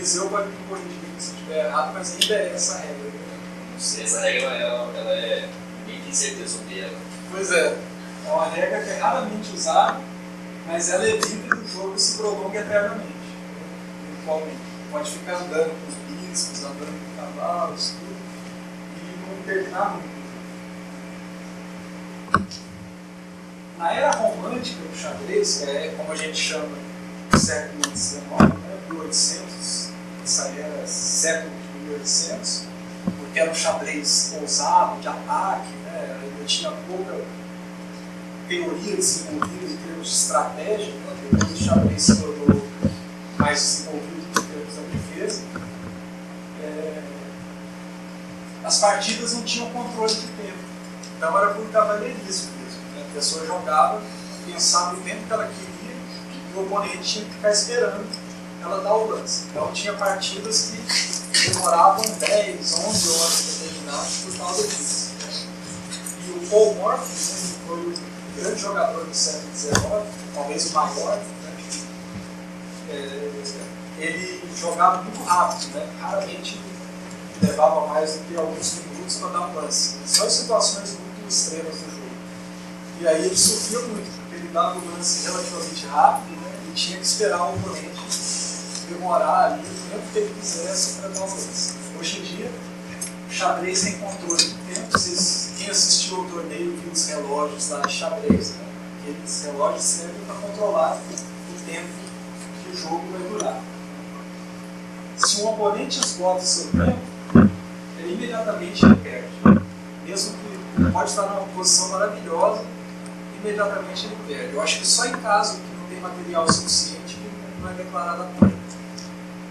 Eliseu pode me corrigir se eu estiver errado, mas ainda é essa regra. Não sei, essa regra ela é. Ninguém tem certeza sobre ela. Pois é uma regra que é raramente usada, mas ela evita que o jogo se prolongue eternamente. Eventualmente. Pode ficar andando com os bispos, andando com cavalos, tudo, e não terminar nunca. Na era romântica do xadrez, que é como a gente chama do século XIX, né, 1800, essa era século de 1800, porque era um xadrez ousado, de ataque, né, ainda tinha pouca teoria desenvolvida em termos de estratégia, né, depois o xadrez se tornou mais desenvolvido em termos da defesa. As partidas não tinham controle de tempo, então era por cavalheirismo mesmo. A pessoa jogava, pensava no tempo que ela queria e o oponente tinha que ficar esperando ela dar o lance. Então tinha partidas que demoravam 10, 11 horas para terminar por causa disso. E o Paul Morphy, né, que foi o grande jogador do século XIX, talvez o maior, né, ele jogava muito rápido, né, raramente levava mais do que alguns minutos para dar um lance. Só em situações muito extremas do jogo. E aí ele sofria muito, porque ele dava o lance relativamente rápido, né, e tinha que esperar o oponente demorar ali o tempo que ele quisesse para dar o lance. Hoje em dia, o xadrez tem controle do tempo. Quem assistiu ao torneio viu os relógios lá de xadrez, né? Aqueles relógios servem para controlar o tempo que o jogo vai durar. Se um oponente esgota o seu tempo, ele imediatamente perde. Mesmo que ele pode estar numa posição maravilhosa, imediatamente ele perde. Eu acho que só em caso que não tem material suficiente que não é declarada a perda.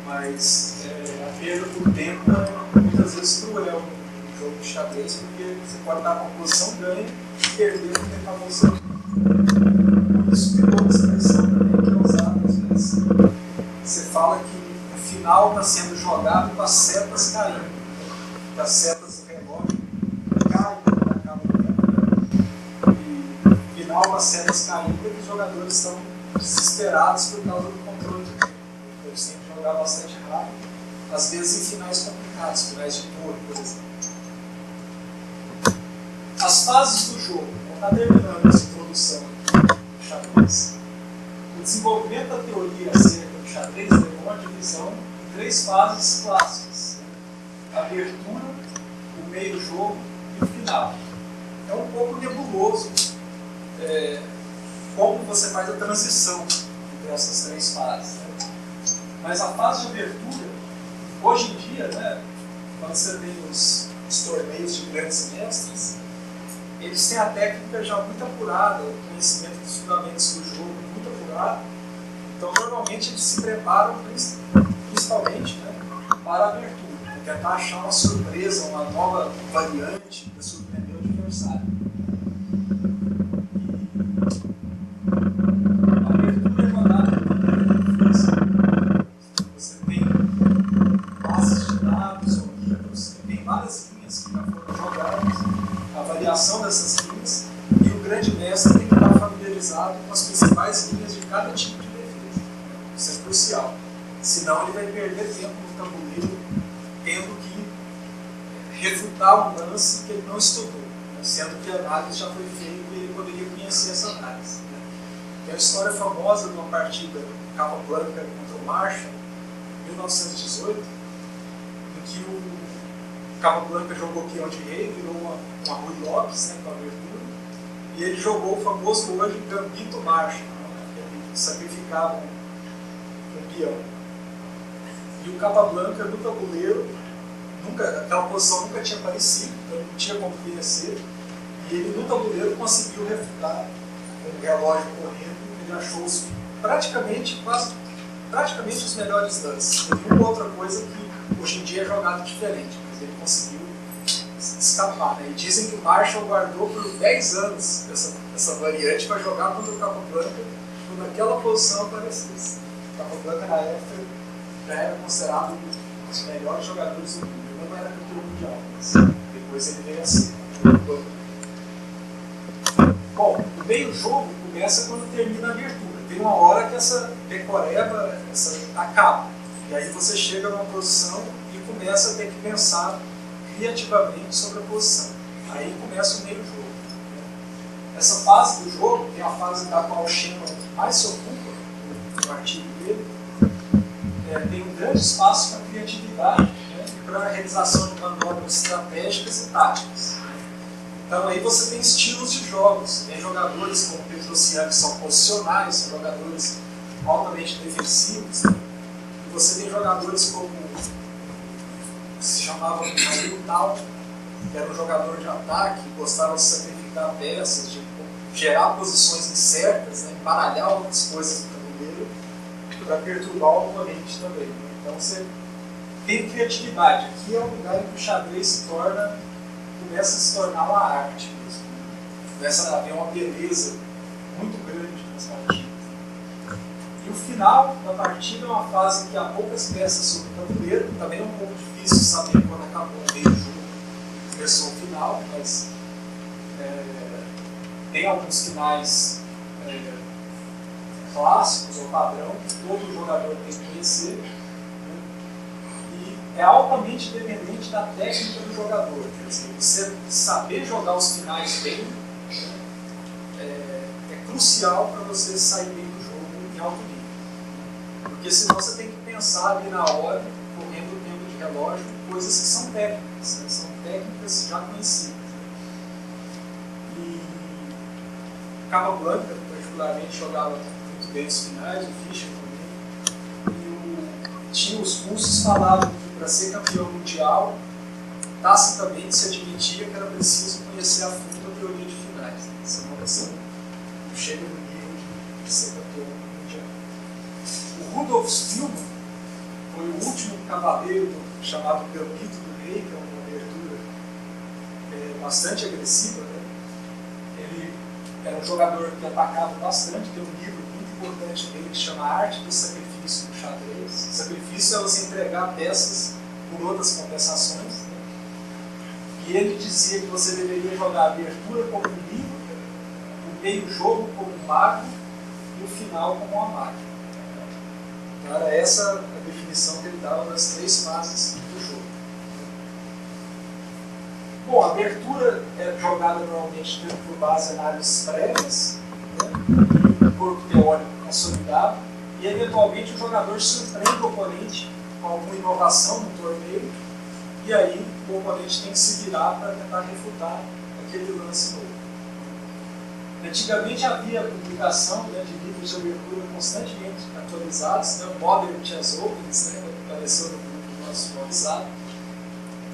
Mas a perda por tempo é muitas vezes cruel no jogo de xadrez, porque você pode estar com uma posição ganha e perder porque acabou o seu tempo. Por isso tem outra expressão também que é usada às vezes. Você fala que o final está sendo jogado com as setas caindo. Que as setas do relógio caem quando acaba o tempo. E o final com as setas caindo é que os jogadores estão desesperados por causa do controle do tempo. Eles têm que jogar bastante rápido, às vezes em finais complicados, finais de torre, por exemplo. As fases do jogo, está terminando essa introdução do xadrez. O desenvolvimento da teoria acerca do xadrez levou uma divisão em 3 fases clássicas: a abertura, o meio-jogo e o final. É um pouco nebuloso como você faz a transição entre essas 3 fases. Né? Mas a fase de abertura, hoje em dia, né, quando você tem os torneios de grandes mestres, eles têm a técnica já muito apurada, o conhecimento dos fundamentos do jogo muito apurado. Então, normalmente, eles se preparam principalmente, né, para a abertura, para tentar achar uma surpresa, uma nova variante para surpreender o adversário. A abertura é jogada com força. Você tem bases de dados ou livros, tem várias linhas que já foram jogadas, a variação dessas linhas, e o grande mestre tem que estar familiarizado com as principais linhas de cada tipo de defesa. Isso é crucial. Senão ele vai perder tempo no tabuleiro, tendo que refutar um lance que ele não estudou, né? Sendo que a análise já foi feita e ele poderia conhecer essa análise. Né? Tem a história famosa de uma partida Capablanca contra o Marshall, 1918, em que o Capablanca jogou peão de rei, virou uma Rui Lopes, né, com a abertura, e ele jogou o famoso hoje Gambito Marshall, né, que ele sacrificava um peão. E o Capablanca no tabuleiro, aquela posição nunca tinha aparecido, então não tinha como conhecer, e ele no tabuleiro conseguiu refutar com o relógio correndo, ele achou praticamente os melhores lances. Teve uma outra coisa que hoje em dia é jogado diferente, mas ele conseguiu escapar. Né? E dizem que o Marshall guardou por 10 anos essa variante para jogar contra o Capablanca quando aquela posição aparecesse. O Capablanca na época já era considerado um dos melhores jogadores do mundo. Não era campeão mundial, mas depois ele veio a ser. Bom, o meio-jogo começa quando termina a abertura. Tem uma hora que essa decoreba acaba. E aí você chega numa posição e começa a ter que pensar criativamente sobre a posição. Aí começa o meio jogo. Essa fase do jogo, que é a fase da qual o Shannon mais se ocupa no artigo dele, tem um grande espaço para criatividade, né, e para a realização de manobras estratégicas e táticas. Então aí você tem estilos de jogos. Tem jogadores como o Petrosian que são posicionais, são jogadores altamente defensivos. Né? E você tem jogadores como que se chamava Miltal, que era um jogador de ataque, que gostava de sacrificar peças, de gerar posições incertas, né? Embaralhar outras coisas no tabuleiro para perturbar o oponente também. Né? Então você tem criatividade. Aqui é um lugar em que o xadrez começa a se tornar uma arte mesmo. Começa a haver uma beleza muito grande nas partidas. E o final da partida é uma fase que há poucas peças sobre o tabuleiro. Também é um pouco difícil saber quando acabou o meio jogo, começou o final, mas tem alguns finais clássicos ou padrão que todo jogador tem que conhecer, né? E é altamente dependente da técnica do jogador. Quer dizer, você saber jogar os finais bem, né, é crucial para você sair bem do jogo em alto nível. Porque senão você tem que pensar ali na hora, correndo o tempo de relógio, coisas que são técnicas, né? São técnicas já conhecidas. E Capablanca, particularmente, jogava muito bem os finais, o Fischer também. E tinha os cursos falavam que para ser campeão mundial, tacitamente se admitia que era preciso conhecer a fundo a teoria de finais. Senão você não chega no nível de ser campeão mundial. O Rudolf Spielmann foi o último cavaleiro chamado Gambito do Rei, que é uma abertura bastante agressiva, né? Ele era um jogador que atacava bastante, tem um livro muito importante dele que chama Arte do Sacrifício no Xadrez. Sacrifício é você entregar peças por outras compensações, né? E ele dizia que você deveria jogar a abertura como um livro, o meio-jogo como um mago e o final como uma máquina. Então era essa a definição que ele dava das 3 fases do jogo. Bom, a abertura é jogada normalmente tendo por base análises prévias, né, um corpo teórico consolidado, e eventualmente o jogador surpreende o oponente com alguma inovação no torneio, e aí o oponente tem que se virar para tentar refutar aquele lance novo. Antigamente havia publicação, né, de livros de abertura constantemente atualizados, né, o Modern Chess Opens, né, que apareceu no grupo nosso WhatsApp,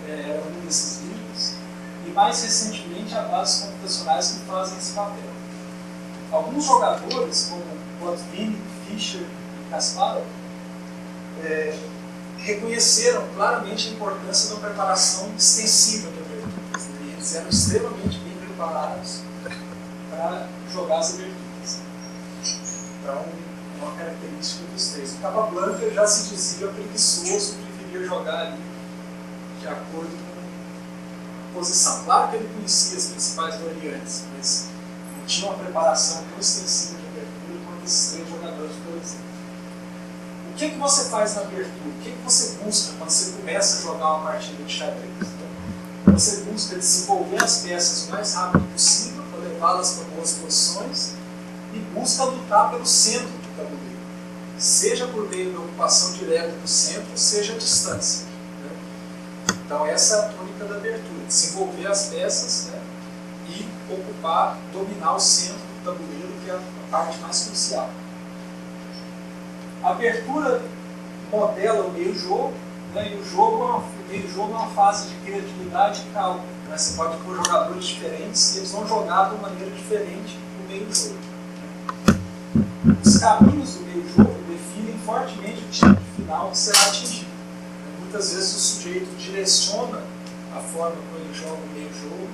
era um desses livros. E mais recentemente há bases computacionais que fazem esse papel. Alguns jogadores, como Botvin, Fischer e Kasparov, reconheceram claramente a importância da preparação extensiva de aberturas. Eles eram extremamente bem preparados para jogar as aberturas. Então, é uma característica dos 3. O Capablanca já se dizia preguiçoso, preferia jogar ali de acordo com posição. Claro que ele conhecia as principais variantes, mas não tinha uma preparação tão extensiva de abertura quanto esses 3 jogadores, por exemplo. O que você faz na abertura? O que você busca quando você começa a jogar uma partida de xadrez? Você busca desenvolver as peças o mais rápido possível para levá-las para boas posições e busca lutar pelo centro do tabuleiro, seja por meio da ocupação direta do centro, seja a distância. Então essa é a tônica da abertura, desenvolver as peças, né, e ocupar, dominar o centro do tabuleiro, que é a parte mais crucial. A abertura modela o meio-jogo, né, e o meio-jogo é uma fase de criatividade e cálculo. Né, você pode pôr jogadores diferentes e eles vão jogar de uma maneira diferente no meio-jogo. Os caminhos do meio-jogo definem fortemente o tipo de final que será atingido. Muitas vezes o sujeito direciona a forma como ele joga o meio-jogo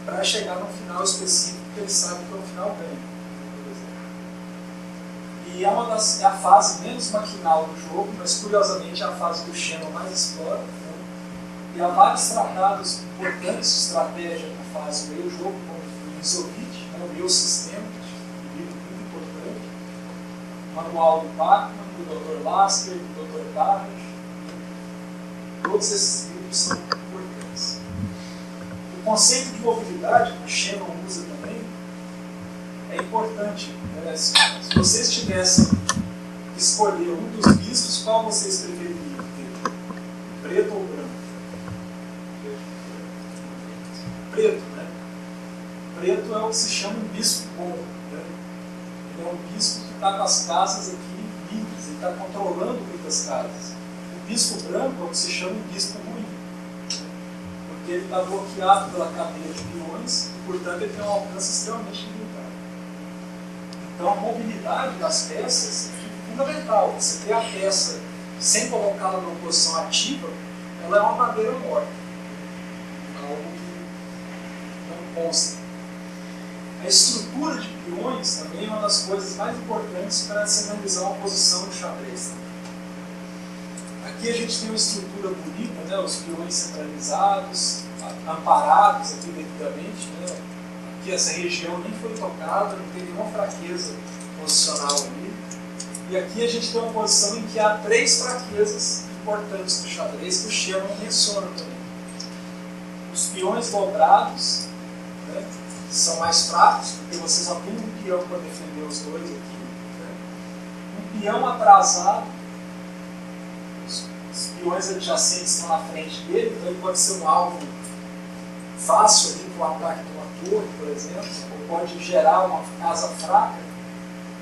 para chegar num final específico que ele sabe que é um final ganho, por exemplo. E é a fase menos maquinal do jogo, mas curiosamente é a fase que o Shannon mais explora. Né? E há vários tratados importantes de estratégia na fase do meio-jogo, como o Misovich, né? O Meu Sistema, um livro muito importante, o Manual do Bachmann, do Dr. Lasker, do Dr. Tarde. Todos esses livros são importantes. O conceito de mobilidade, que o Shannon usa também, é importante. Né? Se vocês tivessem que escolher um dos bispos, qual vocês prefeririam ter? Preto ou branco? Preto, né? Preto é o que se chama um bispo bom. Né? Ele é um bispo que está com as casas aqui livres, ele está controlando muitas casas. O bispo branco é o que se chama um bispo ruim, né? Porque ele está bloqueado pela cadeia de peões e, portanto, ele tem um alcance extremamente limitado. Então, a mobilidade das peças é fundamental. Você ter a peça sem colocá-la numa posição ativa, ela é uma madeira morta. Algo que não consta. A estrutura de peões também é uma das coisas mais importantes para se analisar uma posição no xadrez. Aqui a gente tem uma estrutura bonita, né? Os peões centralizados, amparados aqui devidamente. Né? Aqui essa região nem foi tocada, não tem nenhuma fraqueza posicional ali. E aqui a gente tem uma posição em que há 3 fraquezas importantes do xadrez que o Shannon menciona também. Os peões dobrados, né? São mais fracos, porque você só tem um peão para defender os dois aqui. Né? Um peão atrasado, os peões adjacentes estão na frente dele, então ele pode ser um alvo fácil ali para o ataque de uma torre, por exemplo, ou pode gerar uma casa fraca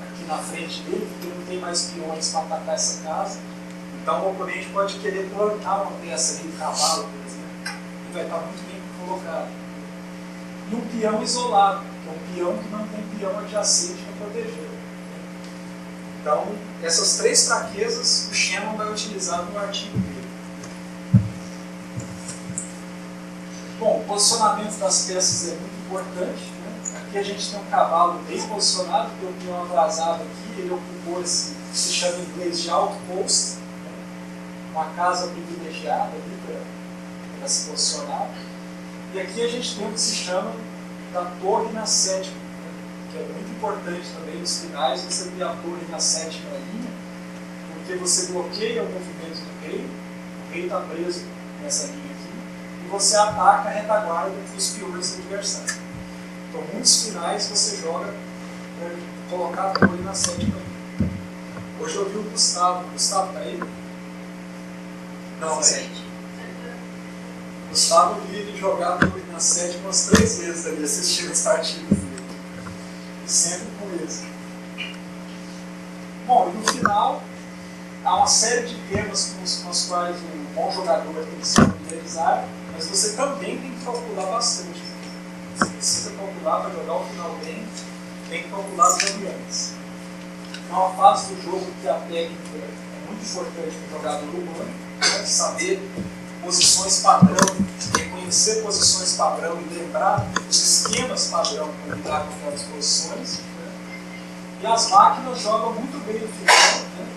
aqui na frente dele, porque não tem mais peões para atacar essa casa. Então o oponente pode querer plantar uma peça ali de cavalo, por exemplo, e vai estar muito bem colocado. E um peão isolado, que é um peão que não tem peão adjacente para proteger. Então, essas 3 fraquezas o Shannon vai utilizar no artigo dele. Bom, o posicionamento das peças é muito importante. Né? Aqui a gente tem um cavalo bem posicionado, tem um peão atrasado aqui, ele ocupou esse que se chama em inglês de outpost, né? Uma casa privilegiada ali para se posicionar. E aqui a gente tem o que se chama da torre na 7ª, né? Que é muito importante também nos finais você ter a torre na 7ª linha, porque você bloqueia o movimento do rei, o rei está preso nessa linha aqui, e você ataca a retaguarda dos peões do adversário. Então, muitos finais você joga para colocar a torre na 7ª linha. Hoje eu vi o Gustavo. Gustavo está aí? Não, né? Gustavo vi ele jogar na 7ª umas 3 vezes ali, assistindo as partidas dele. E sempre com isso. Bom, e no final, há uma série de temas com os quais um bom jogador tem que se familiarizar, mas você também tem que calcular bastante. Você precisa calcular para jogar o final bem, tem que calcular as variantes. Então, uma fase do jogo que a técnica é muito importante para o jogador humano, né? Saber posições padrão, reconhecer posições padrão e lembrar os esquemas padrão para lidar com aquelas posições. Né? E as máquinas jogam muito bem no final. Né?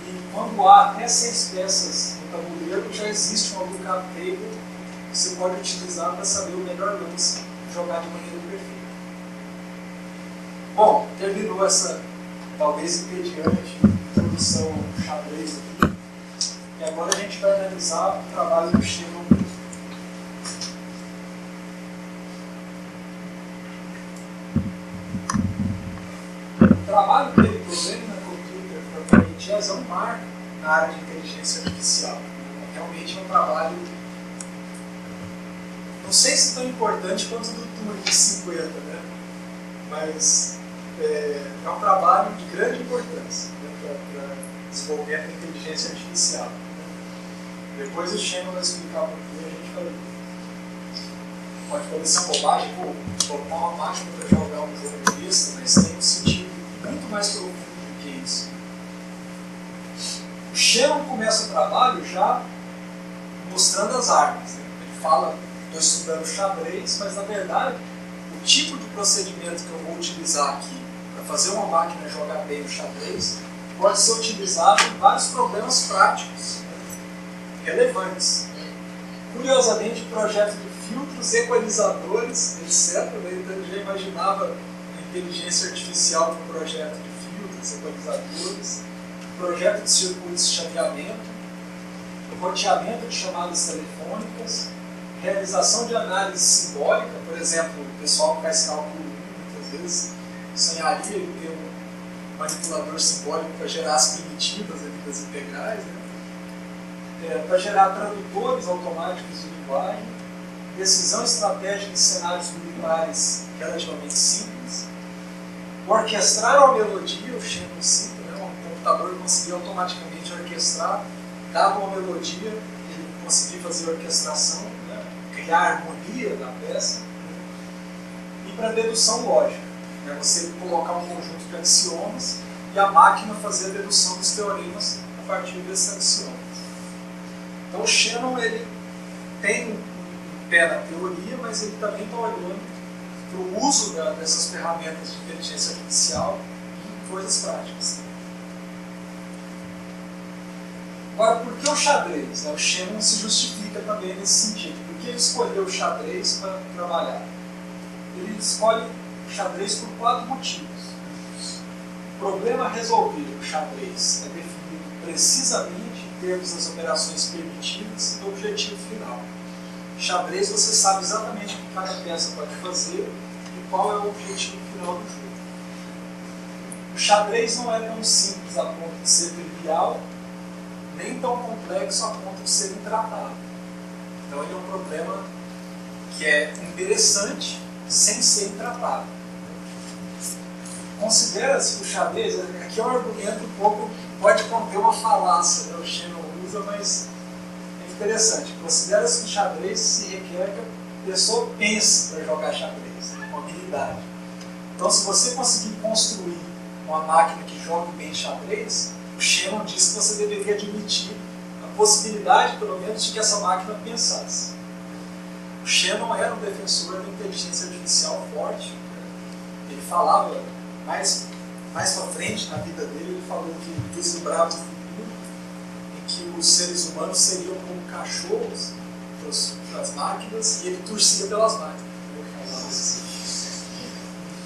E quando há até 6 peças no tabuleiro, já existe um lookup table que você pode utilizar para saber o melhor lance e jogar de maneira perfeita. Bom, terminou essa talvez entediante introdução ao xadrez aqui. E agora a gente vai analisar o trabalho do Shannon. O trabalho dele, Programming na Computer for Playing Chess, é um marco na área de inteligência artificial. Realmente é um trabalho, não sei se tão importante quanto o do Turing de 50, né? Mas é um trabalho de grande importância, né, para desenvolvimento da inteligência artificial. Depois o Shannon vai explicar um pouquinho, a gente vai. Pode parecer uma bobagem, colocar uma máquina para jogar um jogo desse, mas tem um sentido muito mais profundo do que isso. O Shannon começa o trabalho já mostrando as armas. Né? Ele fala, estou estudando xadrez, mas na verdade o tipo de procedimento que eu vou utilizar aqui para fazer uma máquina jogar bem o xadrez pode ser utilizado em vários problemas práticos relevantes. Curiosamente, o projeto de filtros, equalizadores, etc. Então ele já imaginava a inteligência artificial no projeto de filtros, equalizadores. projeto de circuitos de chaveamento, roteamento de chamadas telefônicas, realização de análise simbólica, por exemplo, o pessoal que faz cálculo 1, muitas vezes sonharia em ter um manipulador simbólico para gerar as primitivas ali das integrais, né? Para gerar tradutores automáticos de linguagem, decisão estratégica em cenários militares relativamente simples, orquestrar uma melodia, o Shannon cita, né? Um computador conseguia automaticamente orquestrar, dava uma melodia, ele conseguia fazer a orquestração, né? Criar a harmonia da peça, né? E para dedução lógica, né? Você colocar um conjunto de axiomas e a máquina fazer a dedução dos teoremas a partir desses axiomas. Então o Shannon ele tem um pé na teoria, mas ele também está olhando para o uso dessas ferramentas de inteligência artificial em coisas práticas. Agora, por que o xadrez? O Shannon se justifica também nesse sentido. Por que ele escolheu o xadrez para trabalhar? Ele escolhe o xadrez por 4 motivos. O problema resolvido no xadrez é definido precisamente em termos das operações permitidas e do objetivo final. Xadrez, você sabe exatamente o que cada peça pode fazer e qual é o objetivo final do jogo. O xadrez não é tão simples a ponto de ser trivial, nem tão complexo a ponto de ser intratável. Então ele é um problema que é interessante sem ser intratável. Considera-se que o xadrez, aqui é um argumento um pouco, pode conter uma falácia, né? O Shannon usa, mas interessante. Considera-se que o xadrez se requer que a pessoa pense para jogar xadrez, com habilidade. Então, se você conseguir construir uma máquina que jogue bem xadrez, o Shannon diz que você deveria admitir a possibilidade, pelo menos, de que essa máquina pensasse. O Shannon era um defensor da inteligência artificial forte. Ele falava, mais para frente na vida dele, ele falou que vislumbrava um futuro em que os seres humanos seriam como cachorros das máquinas e ele torcia pelas máquinas.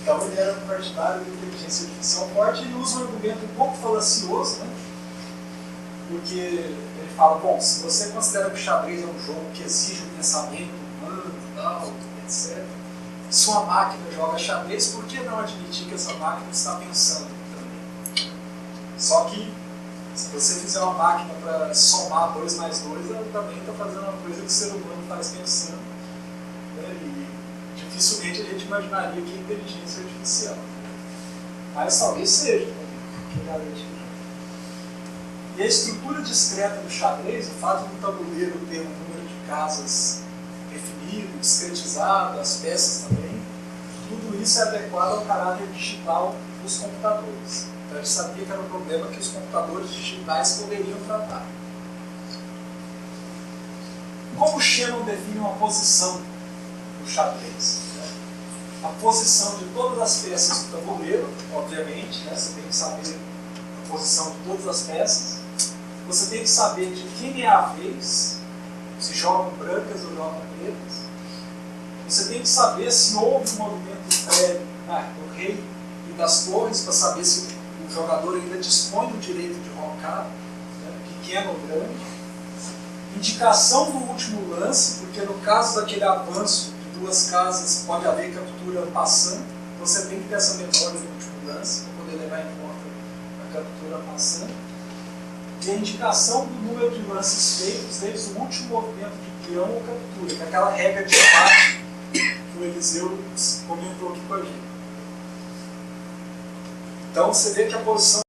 Então ele era um partidário da inteligência artificial forte e ele usa um argumento um pouco falacioso, né? Porque ele fala, bom, se você considera que o xadrez é um jogo que exige o pensamento humano, tal, etc., se uma máquina joga xadrez, por que não admitir que essa máquina está pensando também? Só que, se você fizer uma máquina para somar 2 mais 2, ela também está fazendo uma coisa que o ser humano faz pensando. Né? E dificilmente a gente imaginaria que é inteligência artificial. Mas talvez seja também. E a estrutura discreta do xadrez, o fato de um tabuleiro ter um número de casas definido, discretizado, as peças também, tudo isso é adequado ao caráter digital dos computadores. Então ele sabia que era um problema que os computadores digitais poderiam tratar. Como o Shannon define uma posição do xadrez? A posição de todas as peças do tabuleiro, obviamente, né? Você tem que saber a posição de todas as peças. Você tem que saber de quem é a vez, se jogam brancas ou jogam pretas. Você tem que saber se houve um movimento prévio do rei e das torres, para saber se o jogador ainda dispõe do direito de rocar, né, pequeno ou grande. Indicação do último lance, porque no caso daquele avanço de 2 casas pode haver captura passando, você tem que ter essa memória do último lance para poder levar em conta a captura passando. E a indicação do número de lances feitos desde o último movimento de peão ou captura, que é aquela regra de empate que o Eliseu comentou aqui com a gente. Então você vê que a posição